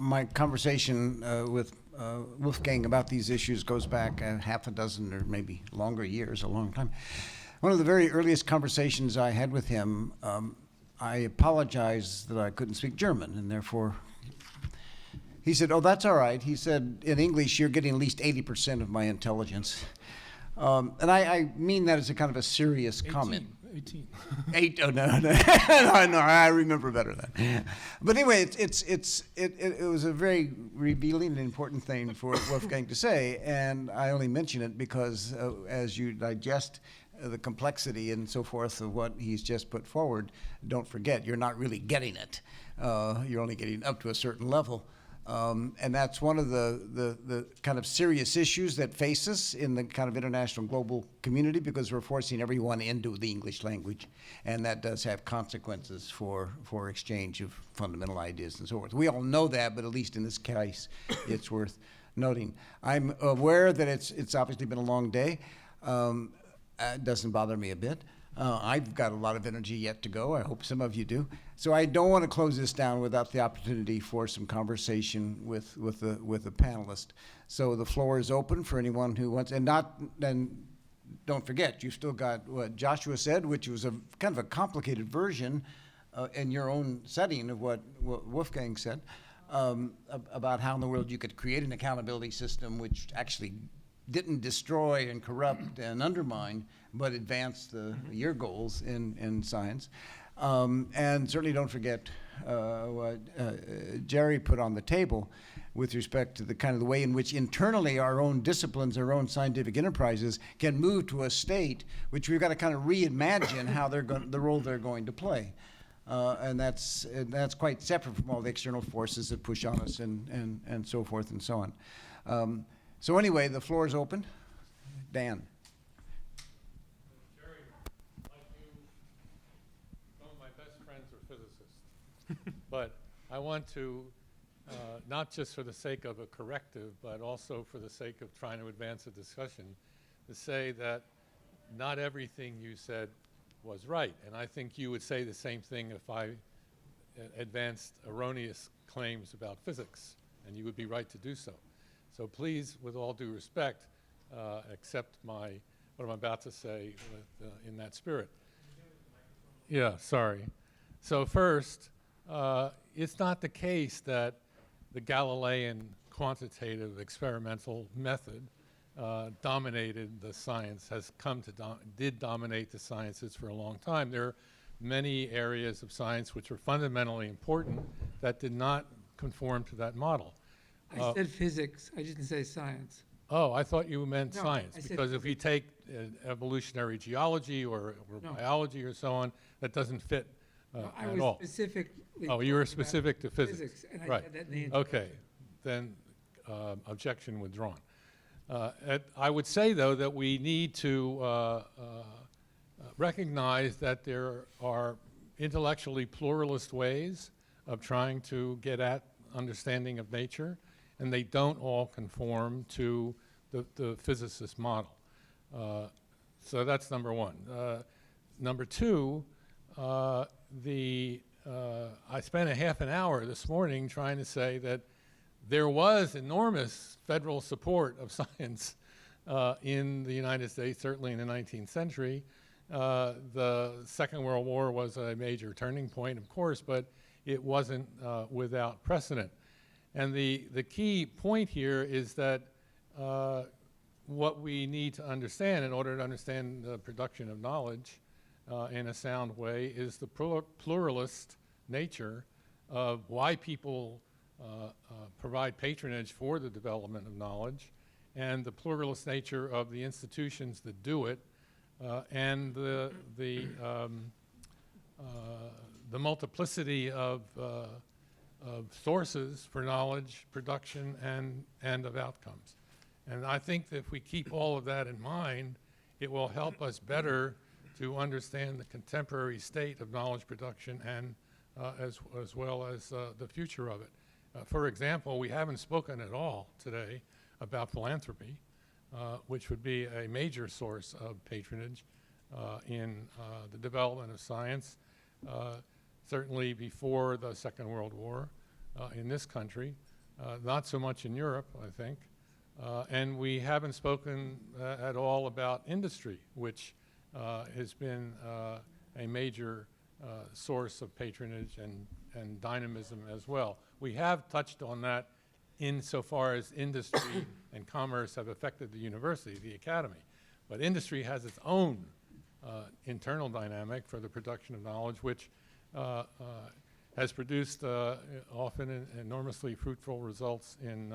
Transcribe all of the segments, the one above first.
my conversation with Wolfgang about these issues goes back half a dozen or maybe longer years, a long time. One of the very earliest conversations I had with him, I apologized that I couldn't speak German, and therefore he said, "Oh, that's all right." He said, "In English, you're getting at least 80% of my intelligence." And I mean that as a kind of a serious comment. 18. Oh, no, no, I remember better than. But anyway, it was a very revealing and important thing for Wolfgang to say, and I only mention it because as you digest the complexity and so forth of what he's just put forward, don't forget, you're not really getting it. You're only getting up to a certain level. And that's one of the kind of serious issues that face us in the kind of international global community, because we're forcing everyone into the English language, and that does have consequences for exchange of fundamental ideas and so forth. We all know that, but at least in this case, it's worth noting. I'm aware that it's obviously been a long day. It doesn't bother me a bit. I've got a lot of energy yet to go. I hope some of you do. So I don't want to close this down without the opportunity for some conversation with the panelist. So the floor is open for anyone who wants, and don't forget, you've still got what Joshua said, which was a kind of a complicated version in your own setting of what Wolfgang said about how in the world you could create an accountability system which actually didn't destroy and corrupt and undermine, but advance your goals in science. And certainly don't forget what Jerry put on the table with respect to the kind of the way in which internally our own disciplines, our own scientific enterprises can move to a state which we've got to kind of reimagine how the role they're going to play. And that's quite separate from all the external forces that push on us and so forth and so on. So anyway, the floor is open. Dan. Jerry, like you, some of my best friends are physicists. But I want to, not just for the sake of a corrective, but also for the sake of trying to advance a discussion, to say that not everything you said was right. And I think you would say the same thing if I advanced erroneous claims about physics, and you would be right to do so. So please, with all due respect, accept what I'm about to say in that spirit. Yeah, sorry. So first, it's not the case that the Galilean quantitative experimental method dominated the science, did dominate the sciences for a long time. There are many areas of science which are fundamentally important that did not conform to that model. I said physics. I didn't say science. Oh, I thought you meant science, because if you physics. take evolutionary geology or biology or so on, that doesn't fit I at was all. specifically Oh, you were talking specific to about physics. and I Right. had that in the Okay, then objection withdrawn. I would say, though, that we need to recognize that there are intellectually pluralist ways of trying to get at understanding of nature, and they don't all conform to the physicist model. So that's number one. Number two, I spent a half an hour this morning trying to say that there was enormous federal support of science in the United States, certainly in the 19th century. The Second World War was a major turning point, of course, but it wasn't without precedent. And the key point here is that what we need to understand in order to understand the production of knowledge in a sound way is the pluralist nature of why people provide patronage for the development of knowledge, and the pluralist nature of the institutions that do it, and the multiplicity of sources for knowledge production and of outcomes. And I think that if we keep all of that in mind, it will help us better to understand the contemporary state of knowledge production and as well as the future of it. For example, we haven't spoken at all today about philanthropy, which would be a major source of patronage in the development of science, certainly before the Second World War in this country, not so much in Europe, I think. And we haven't spoken at all about industry, which has been a major source of patronage and dynamism as well. We have touched on that insofar as industry and commerce have affected the university, the academy. But industry has its own internal dynamic for the production of knowledge, which has produced often enormously fruitful results in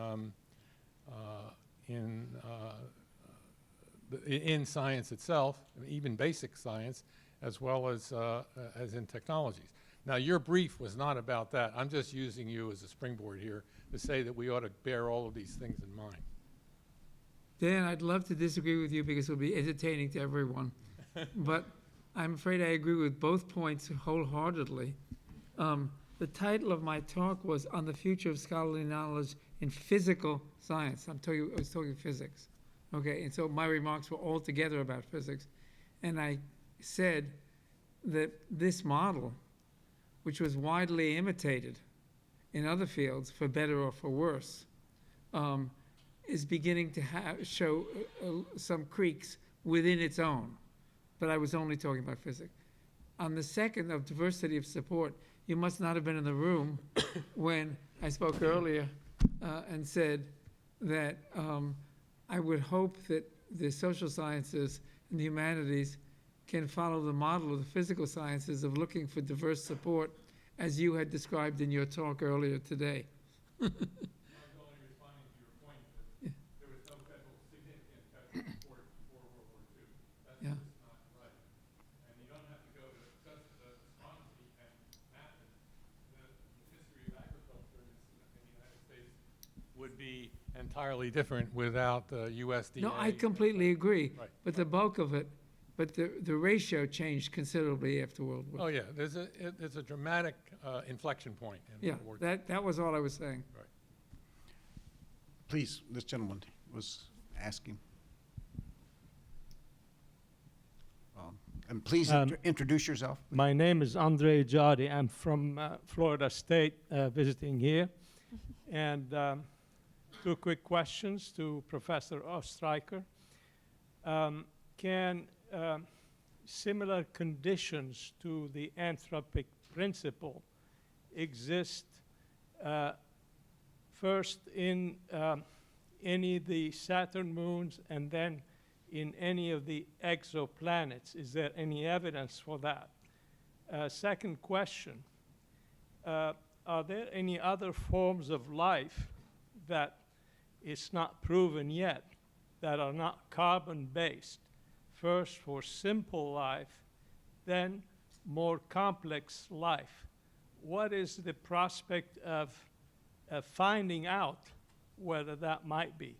science itself, even basic science, as well as in technologies. Now, your brief was not about that. I'm just using you as a springboard here to say that we ought to bear all of these things in mind. Dan, I'd love to disagree with you because it'll be entertaining to everyone. But I'm afraid I agree with both points wholeheartedly. The title of my talk was On the Future of Scholarly Knowledge in Physical Science. I was talking physics. Okay, and so my remarks were all together about physics. And I said that this model, which was widely imitated in other fields, for better or for worse, is beginning to show some creaks within its own. But I was only talking about physics. On the second of diversity of support, you must not have been in the room when I spoke earlier and said that I would hope that the social sciences and the humanities can follow the model of the physical sciences of looking for diverse support, as you had described in your talk earlier today. I was only responding to your point that there was no significant federal support before World War II. That's Yeah. just not right. And you don't have to go to just the astronomy and map it. The history of agriculture in the United States would be entirely different without the USDA. No, I completely agree. Right. But the bulk of it, but the ratio changed considerably after World War. Oh, yeah, there's a dramatic inflection point in Yeah, World War II. that was all I was saying. Right. Please, this gentleman was asking. And please introduce yourself. My name is Andre Jadi. I'm from Florida State, visiting here. And two quick questions to Professor Ostriker. Can similar conditions to the anthropic principle exist first in any of the Saturn moons and then in any of the exoplanets? Is there any evidence for that? Second question, are there any other forms of life that is not proven yet that are not carbon-based? First for simple life, then more complex life. What is the prospect of finding out whether that might be?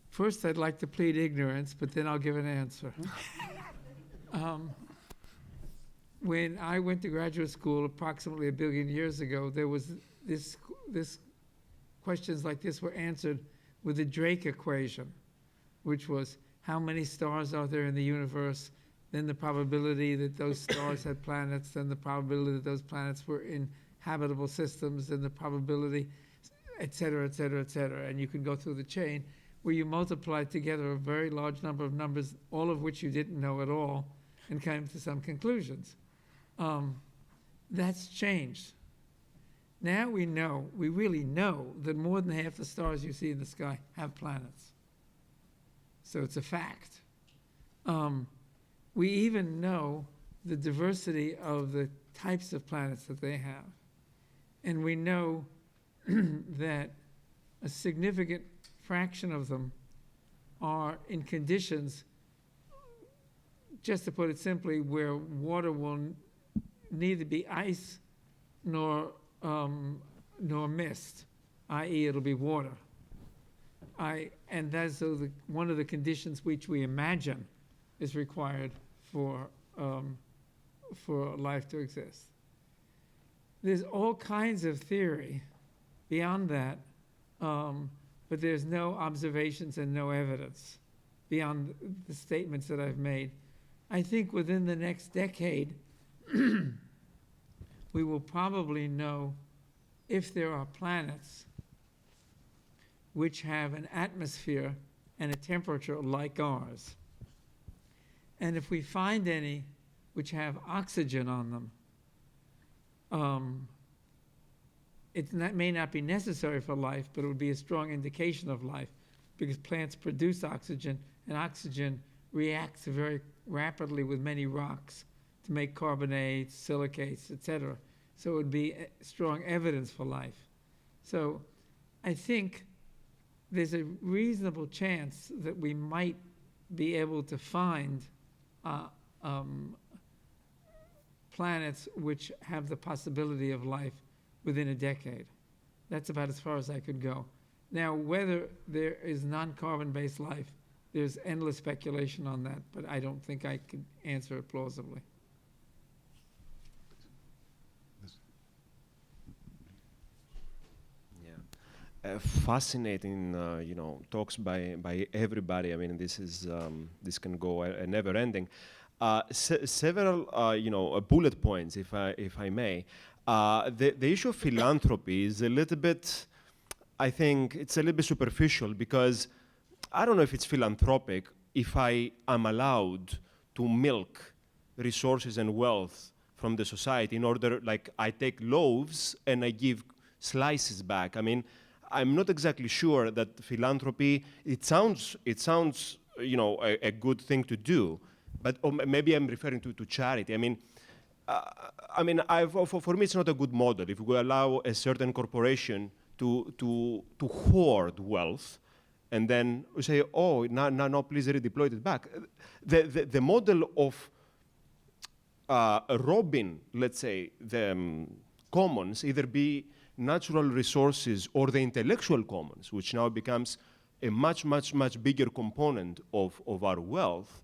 First, I'd like to plead ignorance, but then I'll give an answer. When I went to graduate school approximately 1 billion years ago, there was this questions like this were answered with the Drake equation, which was how many stars are there in the universe, then the probability that those stars had planets, then the probability that those planets were in habitable systems, and the probability, et cetera, et cetera, et cetera. And you can go through the chain where you multiply together a very large number of numbers, all of which you didn't know at all, and came to some conclusions. That's changed. Now we really know that more than half the stars you see in the sky have planets. So it's a fact. We even know the diversity of the types of planets that they have. And we know that a significant fraction of them are in conditions, just to put it simply, where water will neither be ice nor mist, i.e. it'll be water. And that's one of the conditions which we imagine is required for life to exist. There's all kinds of theory beyond that, but there's no observations and no evidence beyond the statements that I've made. I think within the next decade, we will probably know if there are planets which have an atmosphere and a temperature like ours. And if we find any which have oxygen on them, may not be necessary for life, but it would be a strong indication of life, because plants produce oxygen, and oxygen reacts very rapidly with many rocks to make carbonates, silicates, etc. So it would be strong evidence for life. So I think there's a reasonable chance that we might be able to find planets which have the possibility of life within a decade. That's about as far as I could go. Now, whether there is non-carbon-based life, there's endless speculation on that, but I don't think I could answer it plausibly. Fascinating, talks by everybody. I mean, this can go never ending. Several, bullet points, if I may. The issue of philanthropy is a little bit, I think, it's a little bit superficial, because I don't know if it's philanthropic if I am allowed to milk resources and wealth from the society in order, like, I take loaves and I give slices back. I mean, I'm not exactly sure that philanthropy, it sounds a good thing to do, but maybe I'm referring to charity. I mean, for me, it's not a good model. If we allow a certain corporation to hoard wealth, and then we say, oh, no, please redeploy it back. The model of robbing, let's say, the commons, either be natural resources or the intellectual commons, which now becomes a much, much, much bigger component of our wealth,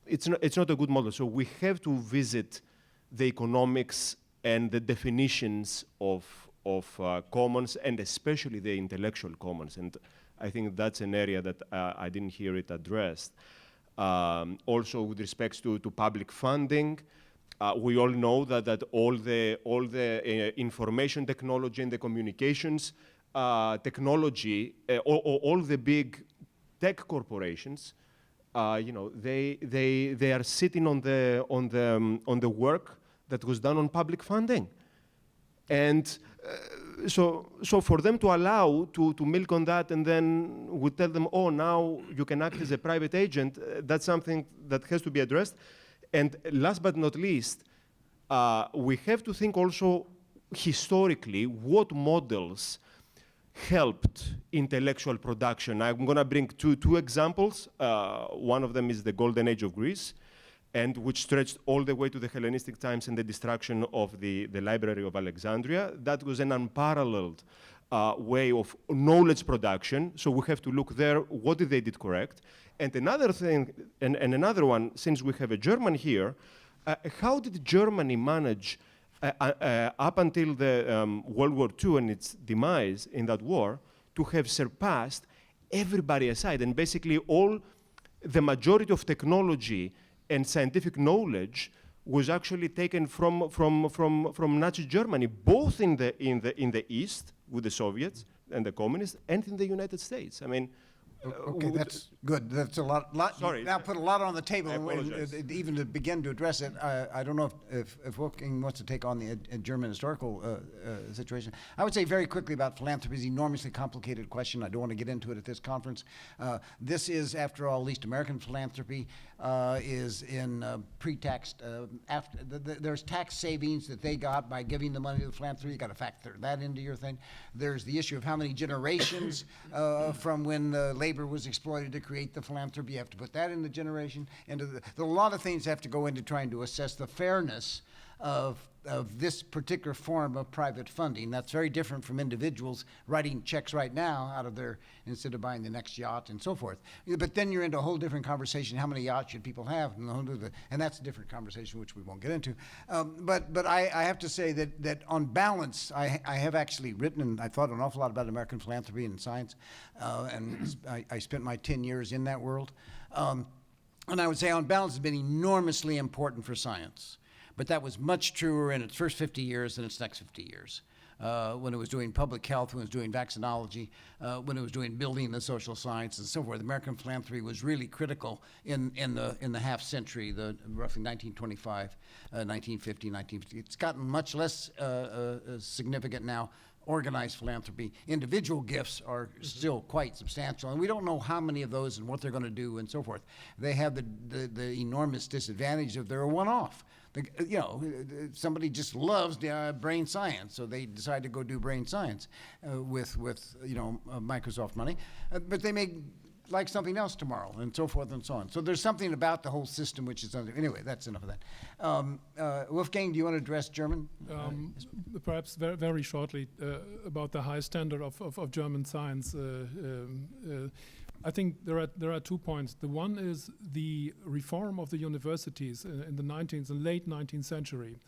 it's not a good model. So we have to visit the economics and the definitions of commons, and especially the intellectual commons. And I think that's an area that I didn't hear it addressed. Also, with respects to public funding, we all know that all the information technology and the communications technology, all the big tech corporations, they are sitting on the work that was done on public funding, and so for them to allow to milk on that, and then we tell them, oh, now you can act as a private agent, that's something that has to be addressed. And last but not least, we have to think also historically what models helped intellectual production. I'm going to bring two examples. One of them is the Golden Age of Greece, and which stretched all the way to the Hellenistic times and the destruction of the Library of Alexandria. That was an unparalleled way of knowledge production. So we have to look there, what did they did correct? And another thing, and another one, since we have a German here, how did Germany manage, up until the World War II and its demise in that war, to have surpassed everybody aside, and basically the majority of technology and scientific knowledge was actually taken from Nazi Germany, both in the East with the Soviets and the communists, and in the United States. I mean, okay, that's good. That's a lot. Sorry. Now put a lot on the table, I apologize. even to begin to address it. I don't know if Wolfgang wants to take on the German historical situation. I would say very quickly about philanthropy is an enormously complicated question. I don't want to get into it at this conference. This is, after all, at least American philanthropy is in pre-tax. There's tax savings that they got by giving the money to the philanthropy. You got to factor that into your thing. There's the issue of how many generations from when labor was exploited to create the philanthropy. You have to put that in the generation. There are a lot of things that have to go into trying to assess the fairness of this particular form of private funding. That's very different from individuals writing checks right now out of instead of buying the next yacht and so forth. But then you're into a whole different conversation. How many yachts should people have? And that's a different conversation, which we won't get into. But I have to say that on balance, I have actually written, and I thought an awful lot about American philanthropy and science, and I spent my 10 years in that world. And I would say on balance, it's been enormously important for science. But that was much truer in its first 50 years than its next 50 years. When it was doing public health, when it was doing vaccinology, when it was doing building the social science and so forth. American philanthropy was really critical in the half century, the roughly 1925, 1950, 1950. It's gotten much less significant now. Organized philanthropy, individual gifts are still quite substantial, and we don't know how many of those and what they're going to do and so forth. They have the enormous disadvantage of they're a one-off. Somebody just loves brain science, so they decide to go do brain science with Microsoft money, but they may like something else tomorrow, and so forth and so on. So there's something about the whole system which is anyway. That's enough of that. Wolfgang, do you want to address German? Perhaps very shortly about the high standard of German science. I think there are 2 points. The one is the reform of the universities in the late 19th century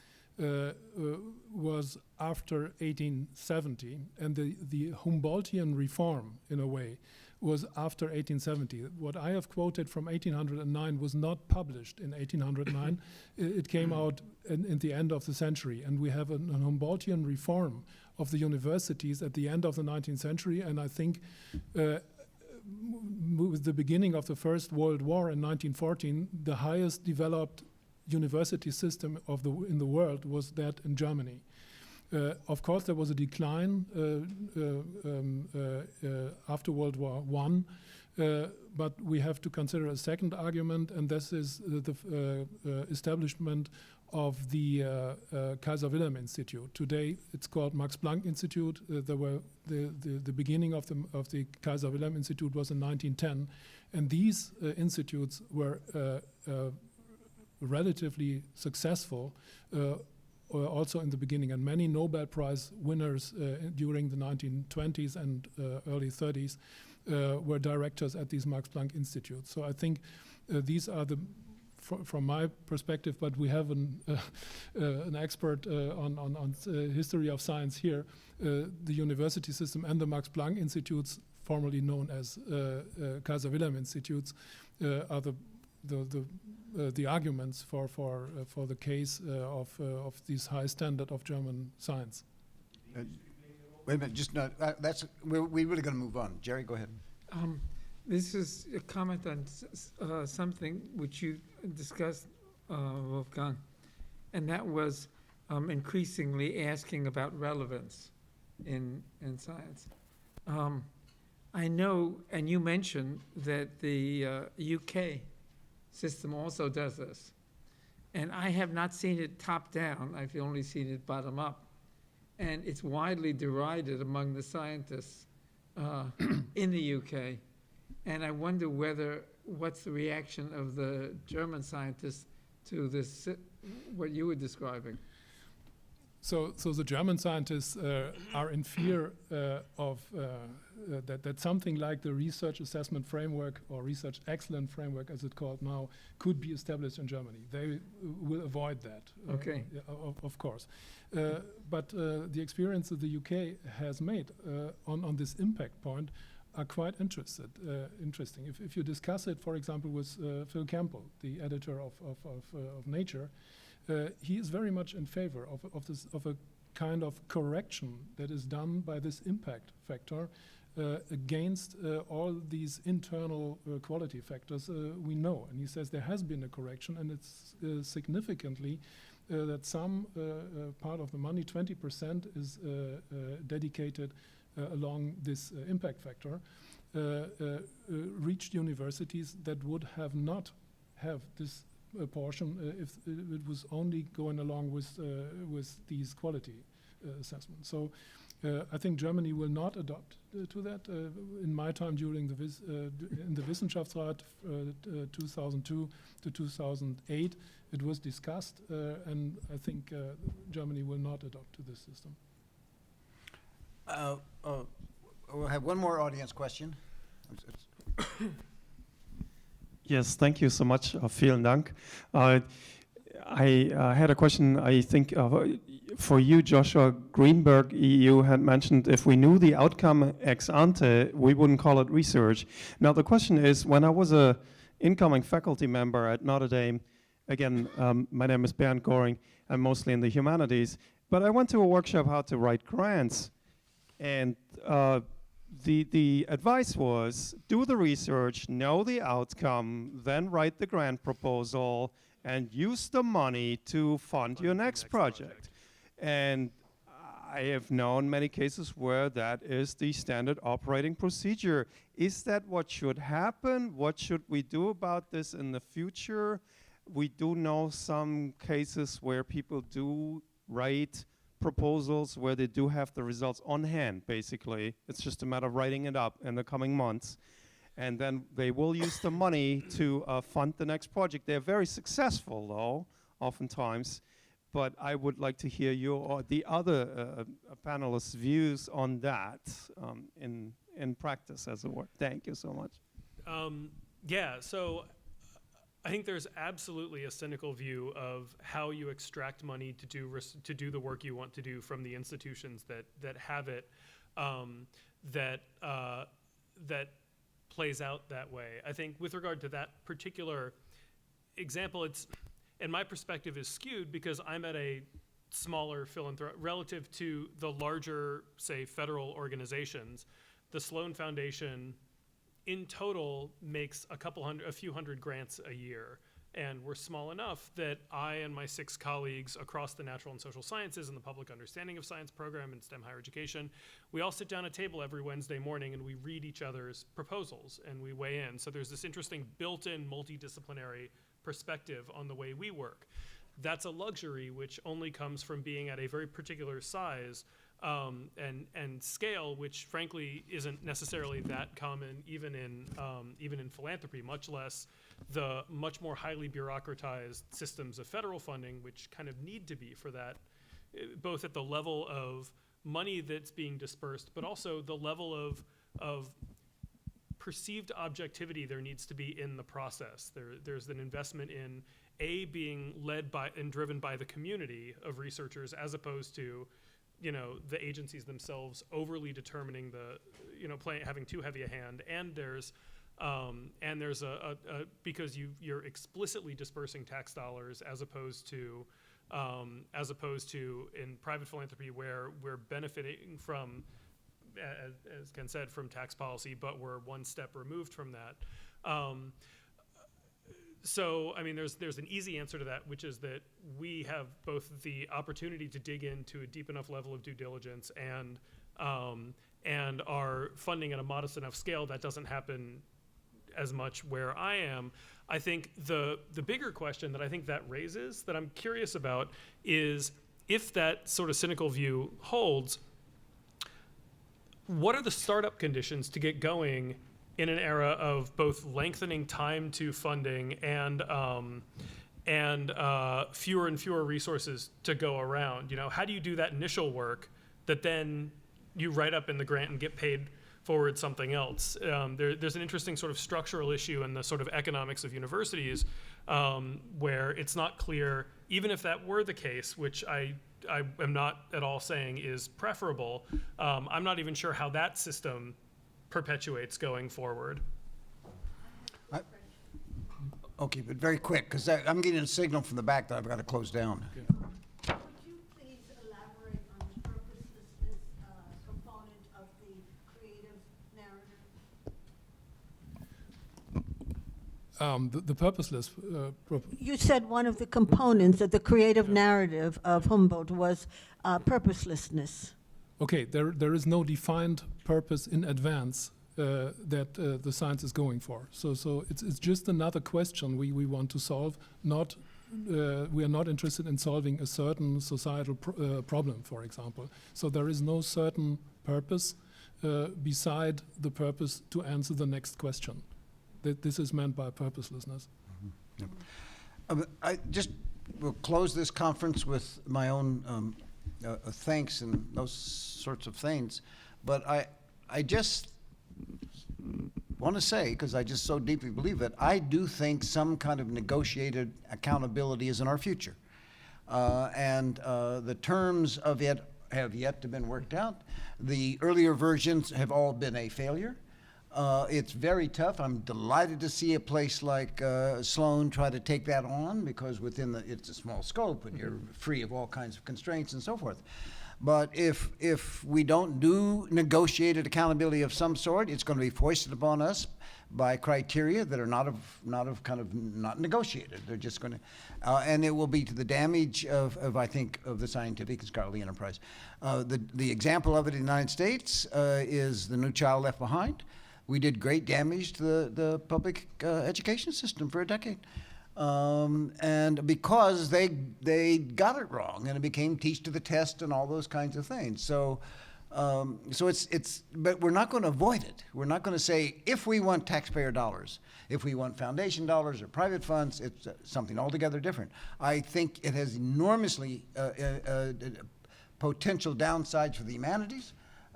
was after 1870, and the Humboldtian reform, in a way, was after 1870. What I have quoted from 1809 was not published in 1809. It came out in the end of the century, and we have an Humboldtian reform of the universities at the end of the 19th century, and I think with the beginning of the First World War in 1914, the highest developed university system in the world was that in Germany. Of course, there was a decline after World War I, but we have to consider a second argument, and this is the establishment of the Kaiser Wilhelm Institute. Today, it's called Max Planck Institute. The beginning of the Kaiser Wilhelm Institute was in 1910, and these institutes were relatively successful. Also in the beginning, and many Nobel Prize winners during the 1920s and early 30s were directors at these Max Planck Institutes. So I think these are from my perspective, but we have an expert on history of science here. The university system and the Max Planck Institutes, formerly known as Kaiser Wilhelm Institutes, are the arguments for the case of this high standard of German science. Wait a minute, just not. We're really going to move on. Jerry, go ahead. This is a comment on something which you discussed, Wolfgang, and that was increasingly asking about relevance in science. I know, and you mentioned that the UK system also does this. And I have not seen it top down, I've only seen it bottom up. And it's widely derided among the scientists in the UK. And I wonder what's the reaction of the German scientists to this, what you were describing? So the German scientists are in fear of that something like the research assessment framework or research excellence framework, as it's called now, could be established in Germany. They will avoid that, okay. Of course. But the experience that the UK has made on this impact point are quite interesting. If you discuss it, for example, with Phil Campbell, the editor of Nature, he is very much in favor of a kind of correction that is done by this impact factor against all these internal quality factors we know. And he says there has been a correction, and it's significantly that some part of the money, 20%, is dedicated along this impact factor, reached universities that would have not have this portion if it was only going along with these quality assessments. So I think Germany will not adopt to that. In my time during in the Wissenschaftsrat 2002 to 2008, it was discussed, and I think Germany will not adopt to this system. We'll have one more audience question. Yes, thank you so much. Vielen Dank. I had a question, I think, for you, Joshua. Greenberg, EU, had mentioned if we knew the outcome ex ante, we wouldn't call it research. Now, the question is, when I was a incoming faculty member at Notre Dame, again, my name is Bernd Goring. I'm mostly in the humanities, but I went to a workshop how to write grants, and the advice was do the research, know the outcome, then write the grant proposal, and use the money to fund your next project. And I have known many cases where that is the standard operating procedure. Is that what should happen? What should we do about this in the future? We do know some cases where people do write proposals where they do have the results on hand, basically. It's just a matter of writing it up in the coming months. And then they will use the money to fund the next project. They're very successful, though, oftentimes. But I would like to hear your or the other panelists' views on that in practice, as it were. Thank you so much. Yeah, so I think there's absolutely a cynical view of how you extract money to do the work you want to do from the institutions that have it, that plays out that way. I think with regard to that particular example, it's, and my perspective is skewed because I'm at a smaller relative to the larger, say, federal organizations. The Sloan Foundation in total makes a few hundred grants a year. And we're small enough that I and my 6 colleagues across the natural and social sciences and the public understanding of science program and STEM higher education, we all sit down at a table every Wednesday morning and we read each other's proposals and we weigh in. So there's this interesting built-in multidisciplinary perspective on the way we work. That's a luxury which only comes from being at a very particular size and scale, which frankly isn't necessarily that common even in philanthropy, much less the much more highly bureaucratized systems of federal funding, which kind of need to be for that, both at the level of money that's being dispersed, but also the level of perceived objectivity there needs to be in the process. There's an investment in being led by and driven by the community of researchers as opposed to the agencies themselves overly determining having too heavy a hand, and there's a because you're explicitly dispersing tax dollars as opposed to in private philanthropy where we're benefiting from, as Ken said, from tax policy, but we're one step removed from that. So, I mean, there's an easy answer to that, which is that we have both the opportunity to dig into a deep enough level of due diligence and are funding at a modest enough scale that doesn't happen as much where I am. I think the bigger question that I think that raises, that I'm curious about, is if that sort of cynical view holds, what are the startup conditions to get going in an era of both lengthening time to funding and fewer and fewer resources to go around? How do you do that initial work that then you write up in the grant and get paid forward something else? There's an interesting sort of structural issue in the sort of economics of universities where it's not clear, even if that were the case, which I am not at all saying is preferable, I'm not even sure how that system perpetuates going forward. Okay, but very quick, because I'm getting a signal from the back that I've got to close down. Would you please elaborate on the purposelessness component of the creative narrative? The purposeless. You said one of the components of the creative narrative of Humboldt was purposelessness. Okay, there is no defined purpose in advance that the science is going for. So it's just another question we want to solve. We are not interested in solving a certain societal problem, for example. So there is no certain purpose beside the purpose to answer the next question. This is meant by purposelessness. Mm-hmm. Yep. I just will close this conference with my own thanks and those sorts of things, but I just want to say, because I just so deeply believe it, I do think some kind of negotiated accountability is in our future, and the terms of it have yet to been worked out. The earlier versions have all been a failure. It's very tough. I'm delighted to see a place like Sloan try to take that on, because it's a small scope and you're free of all kinds of constraints and so forth. But if we don't do negotiated accountability of some sort, it's going to be foisted upon us by criteria that are not negotiated. They're just going to, and it will be to the damage of the scientific and scholarly enterprise. The example of it in the United States is the New Child Left Behind. We did great damage to the public education system for a decade. And because they got it wrong, and it became teach to the test and all those kinds of things. So but we're not going to avoid it. We're not going to say, if we want taxpayer dollars, if we want foundation dollars or private funds, it's something altogether different. I think it has enormously potential downsides for the humanities,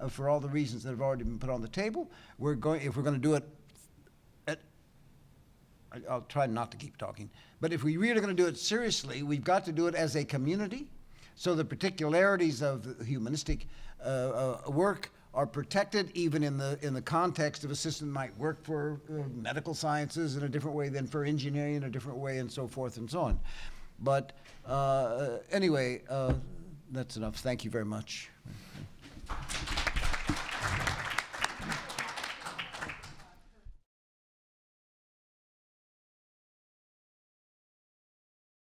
for all the reasons that have already been put on the table. If we're going to do it, I'll try not to keep talking, but if we really are going to do it seriously, we've got to do it as a community, so the particularities of the humanistic work are protected, even in the context of a system that might work for medical sciences in a different way than for engineering in a different way, and so forth and so on. But anyway, that's enough. Thank you very much.